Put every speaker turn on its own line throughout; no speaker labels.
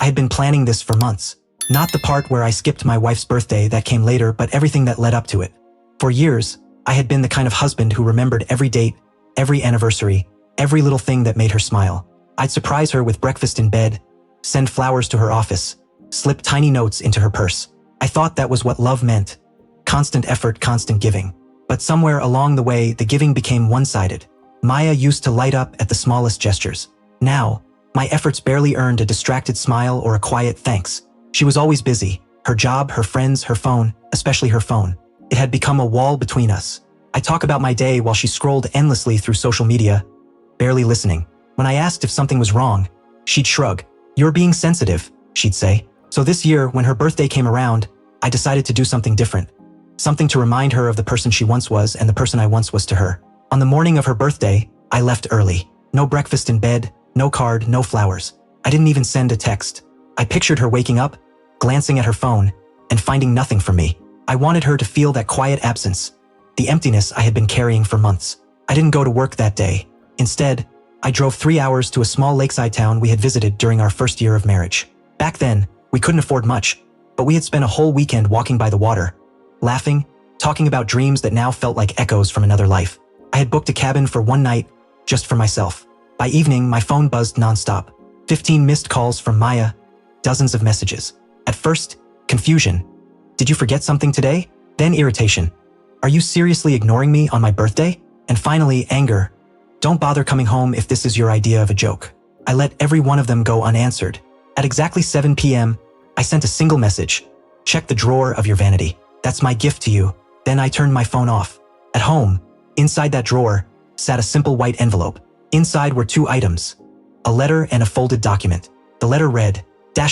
had been planning this for months. Not the part where I skipped my wife's birthday that came later, but everything that led up to it. For years, I had been the kind of husband who remembered every date, every anniversary, every little thing that made her smile. I'd surprise her with breakfast in bed, send flowers to her office, slip tiny notes into her purse. I thought that was what love meant. Constant effort, constant giving. But somewhere along the way, the giving became one-sided. Maya used to light up at the smallest gestures. Now, my efforts barely earned a distracted smile or a quiet thanks. She was always busy. Her job, her friends, her phone, especially her phone. It had become a wall between us. I talk about my day while she scrolled endlessly through social media, barely listening. When I asked if something was wrong, she'd shrug. "You're being sensitive," she'd say. So this year, when her birthday came around, I decided to do something different. Something to remind her of the person she once was and the person I once was to her. On the morning of her birthday, I left early. No breakfast in bed, no card, no flowers. I didn't even send a text. I pictured her waking up, glancing at her phone, and finding nothing from me. I wanted her to feel that quiet absence, the emptiness I had been carrying for months. I didn't go to work that day. Instead, I drove 3 hours to a small lakeside town we had visited during our first year of marriage. Back then, we couldn't afford much, but we had spent a whole weekend walking by the water, laughing, talking about dreams that now felt like echoes from another life. I had booked a cabin for one night, just for myself. By evening, my phone buzzed nonstop. 15 missed calls from Maya, dozens of messages. At first, confusion. Did you forget something today? Then irritation. Are you seriously ignoring me on my birthday? And finally, anger. Don't bother coming home if this is your idea of a joke. I let every one of them go unanswered. At exactly 7 p.m., I sent a single message. Check the drawer of your vanity. That's my gift to you. Then I turned my phone off. At home, inside that drawer, sat a simple white envelope. Inside were 2 items, a letter and a folded document. The letter read,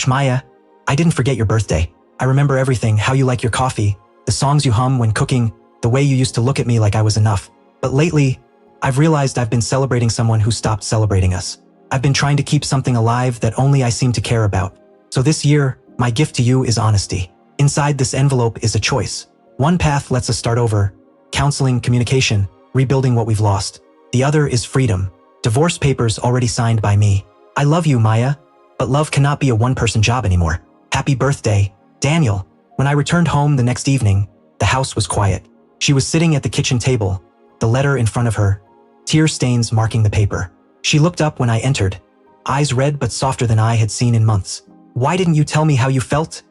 Maya, I didn't forget your birthday. I remember everything, how you like your coffee, the songs you hum when cooking, the way you used to look at me like I was enough. But lately, I've realized I've been celebrating someone who stopped celebrating us. I've been trying to keep something alive that only I seem to care about. So this year, my gift to you is honesty. Inside this envelope is a choice. One path lets us start over, counseling, communication, rebuilding what we've lost. The other is freedom. Divorce papers already signed by me. I love you, Maya, but love cannot be a one-person job anymore. Happy birthday, Daniel. When I returned home the next evening, the house was quiet. She was sitting at the kitchen table, the letter in front of her, tear stains marking the paper. She looked up when I entered, eyes red but softer than I had seen in months. Why didn't you tell me how you felt?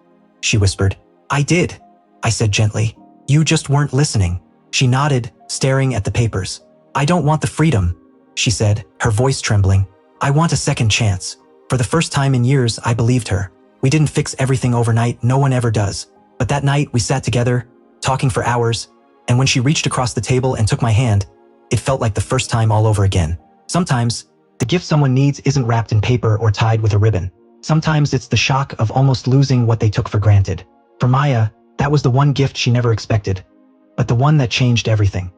She whispered. I did, I said gently. You just weren't listening. She nodded, staring at the papers. I don't want the freedom, she said, her voice trembling. I want a second chance. For the first time in years, I believed her. We didn't fix everything overnight, no one ever does. But that night, we sat together, talking for hours, and when she reached across the table and took my hand, it felt like the first time all over again. Sometimes, the gift someone needs isn't wrapped in paper or tied with a ribbon. Sometimes it's the shock of almost losing what they took for granted. For Maya, that was the one gift she never expected, but the one that changed everything.